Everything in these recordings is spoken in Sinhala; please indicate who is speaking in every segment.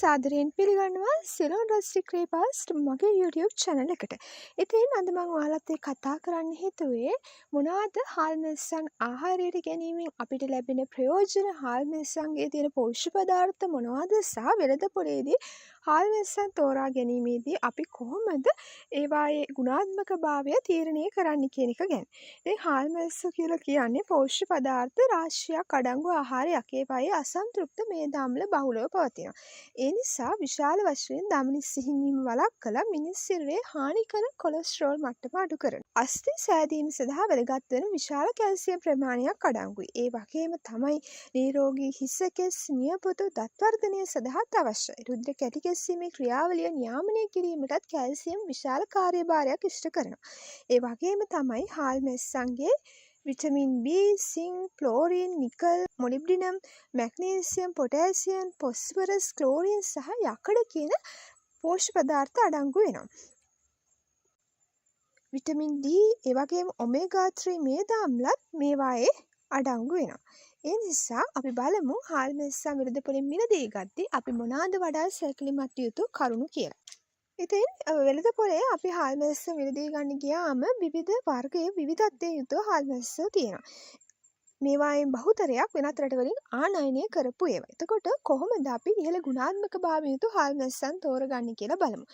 Speaker 1: සාදරයෙන් පිළිගන්නවා සිලෝන් රස්ටික් ක්‍රේපර්ස්ට් මගේ YouTube channel එකට. ඉතින් අද මම ඔයාලත් එක්ක කතා කරන්න හිතුවේ මොනවද හාල් මැස්සන් ආහාරයට ගැනීමෙන් අපිට ලැබෙන ප්‍රයෝජන, හාල් මැස්සන්ගේ තියෙන පෝෂ්‍ය පදාර්ථ මොනවද සහ වෙළඳපොලේදී හාල් මැස්සන් තෝරා ගැනීමේදී අපි කොහොමද ඒවායේ ගුණාත්මකභාවය තීරණය කරන්න කියන එක ගැන. ඉතින් හාල් මැස්ස කියලා කියන්නේ පෝෂ්‍ය පදාර්ථ රාශියක් අඩංගු ආහාරයක්. ඒවායේ අසන්තෘප්ත මේද අම්ල බහුලව පවතිනවා. ඒ නිසා විශාල වශයෙන් ධමනි සිහිනීම වළක්වලා මිනිස් සිරුරේ හානිකර කොලෙස්ටරෝල් මට්ටම අඩු කරනවා. අස්ථි සෑදීම සඳහා වැදගත් වෙන විශාල කැල්සියම් ප්‍රමාණයක් අඩංගුයි. ඒ වගේම තමයි නිරෝගී හිස කෙස් නියපොතු දත් වර්ධනය සඳහාත් අවශ්‍යයි. රුධිර කැටි ගැස්සීමේ ක්‍රියාවලිය නියාමනය කිරීමටත් කැල්සියම් විශාල කාර්යභාරයක් ඉෂ්ට කරනවා. ඒ වගේම තමයි හාල් මැස්සන්ගේ vitamin B, zinc, chlorine, nickel, molybdenum, magnesium, potassium, phosphorus, chlorine සහ යකඩ කියන පෝෂ්‍ය පදාර්ථ අඩංගු වෙනවා. විටමින් D ඒ වගේම ඔමේගා 3 මේද අම්ලත් මේවායේ අඩංගු වෙනවා. ඒ නිසා අපි බලමු හාල් මැස්සන් වෙළඳපොලෙන් මිලදී ගද්දී අපි මොනවාද වඩා සැලකිලිමත් යුතු කරුණු කියලා. ඉතින් වෙළඳපොලේ අපි හාල් මැස්ස මිලදී ගන්න ගියාම විවිධ වර්ගයේ විවිධත්වයෙන් යුතුව හාල් මැස්ස තියෙනවා. මේවායෙන් බහුතරයක් වෙනත් රටවලින් ආනයනය කරපු ඒවා. එතකොට කොහොමද අපි ඉහළ ගුණාත්මක භාවයෙන් යුතු හාල් මැස්සන් තෝරගන්නේ කියලා බලමු.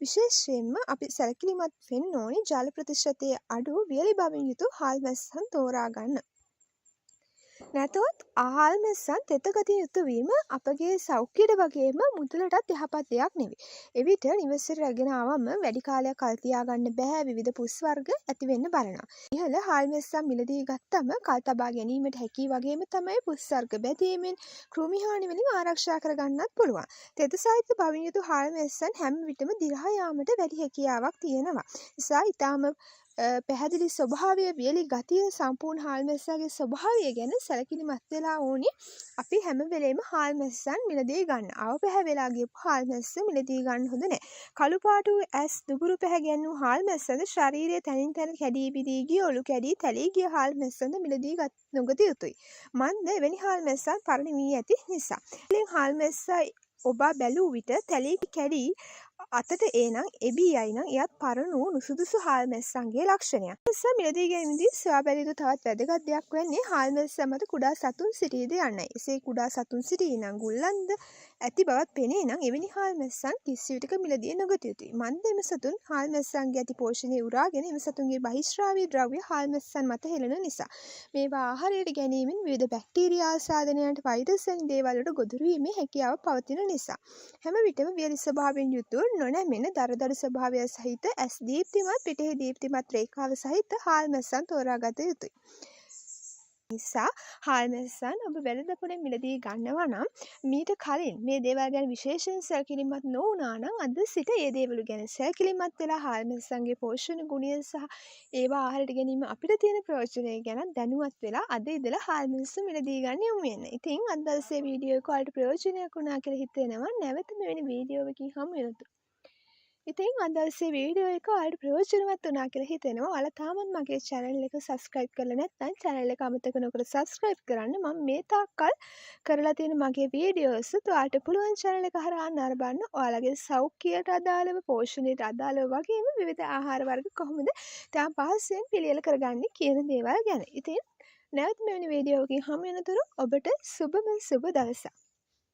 Speaker 1: විශේෂයෙන්ම අපි සැලකිලිමත් වෙන්න ඕනේ ජල ප්‍රතිශතයේ අඩු වියලි බවින් යුතු හාල් මැස්සන් තෝරා ගන්න. නැතොත් ආහාල් මැස්සන් තෙත ගතිය යුතු වීම අපගේ සෞඛ්‍යයට වගේම මුදලටත් යහපත් දෙයක් නෙවෙයි. එවිට නිවසේට රැගෙන ආවම වැඩි කාලයක් කල් තියාගන්න බෑ, විවිධ පුස් වර්ග ඇති වෙන්න බලනවා. ඉහළ හාල් මැස්සන් මිලදී ගත්තම කල් තබා ගැනීමට හැකි වගේම තමයි පුස් වර්ග බැදීමෙන් කෘමි හානි වලින් ආරක්ෂා කරගන්නත් පුළුවන්. තෙත සහිත බවින් යුතු හාල් මැස්සන් හැම විටම දිරහා යාමට වැඩි හැකියාවක් තියෙනවා. නිසා ඊටාම පැහැදිලි ස්වභාවය, වියලි ගතිය, සම්පූර්ණ හාල් මැස්සගේ ස්වභාවය ගැන සැලකිලිමත් වෙලා ඕනි අපි හැම වෙලේම හාල් මැස්සන් මිලදී ගන්න. ආව පැහැ වෙලා ගියපු හාල් මැස්ස මිලදී ගන්න හොඳ නැහැ. කළු පාටු ඇස් දුබුරු පැහැ ගැන්වූ හාල් මැස්සද ශරීරයේ තනින් තන කැඩී බිඳී ගිය ඔලු කැඩී තැලී ගිය හාල් මැස්සද මිලදී නොගත යුතුයි. මන්ද එවැනි හාල් මැස්සන් පරණ වී ඇති නිසා. ඉතින් හාල් මැස්සයි ඔබ බැලූ විට තැලී කැඩී අතට එනම් එබී යයි නම් එයත් පරණ වූ නුසුදුසු හාල් මැස්සන්ගේ ලක්ෂණයක්. මැස්ස මිලදී ගැනීමේදී සොයා බැලිය යුතු තවත් වැදගත් දෙයක් වෙන්නේ හාල් මැස්ස මත කුඩා සතුන් සිටීද යන්නයි. එසේ කුඩා සතුන් සිටී නම් ගුල්ලන්ද ඇති බවත් පෙනේ නම් එවැනි හාල් මැස්සන් කිසි විටක මිලදී නොගත යුතුයි. මන්ද එම සතුන් හාල් මැස්සන්ගේ ඇති පෝෂණය උරාගෙන එම සතුන්ගේ බහිශ්‍රාවී ද්‍රව්‍ය හාල් මැස්සන් මත හෙළන නිසා මේවා ආහාරයට ගැනීමෙන් විවිධ බැක්ටීරියා ආසාදනයන්ට වෛරස් වැනි දේවල් වලට ගොදුරු වීමේ හැකියාව පවතින නිසා හැම විටම වියලි ස්වභාවයෙන් යුතු නොනැමෙන දරදඬු ස්වභාවය සහිත ඇස් දීප්තිමත් පිටෙහි දීප්තිමත් රේඛාව සහිත හාල් මැස්සන් තෝරාගත යුතුයි. නිසා හාල් මැස්සන් ඔබ වෙළඳපොලෙන් මිලදී ගන්නවා නම් මීට කලින් මේ දේවල් ගැන විශේෂයෙන් සැලකිලිමත් නොවුනා නම් අද සිට ඒ දේවල් ගැන සැලකිලිමත් වෙලා හාල් මැස්සන්ගේ පෝෂණ ගුණය සහ ඒවා ආහාරයට ගැනීම අපිට තියෙන ප්‍රයෝජනය ගැන දැනුවත් වෙලා අද ඉඳලා හාල් මැස්ස මිලදී ගන්න යමු වෙන. ඉතින් අද දවසේ වීඩියෝ එක ඔයාලට ප්‍රයෝජනයක් වුණා කියලා හිතෙනවා. නැවත මෙවැනි වීඩියෝ එකකින් හමු වෙනතුරු. ඉතින් අද දවසේ වීඩියෝ එක ඔයාලට ප්‍රයෝජනවත් වුණා කියලා හිතෙනවා. ඔයාලා තාමත් මගේ channel එක subscribe කරලා නැත්නම් channel එක අමතක නොකර subscribe කරන්න. මම මේ තාක්කල් කරලා තියෙන මගේ වීඩියෝස් ඔයාලට පුළුවන් channel එක හරහා නරඹන්න. ඔයාලගේ සෞඛ්‍යයට අදාළව, පෝෂණයට අදාළව වගේම විවිධ ආහාර වර්ග කොහොමද තම පහසුවෙන් පිළියෙල කරගන්නේ කියන දේවල් ගැන. ඉතින් නැවත මෙවැනි වීඩියෝ එකකින් හමු වෙනතුරු ඔබට සුබම සුබ දවසක්.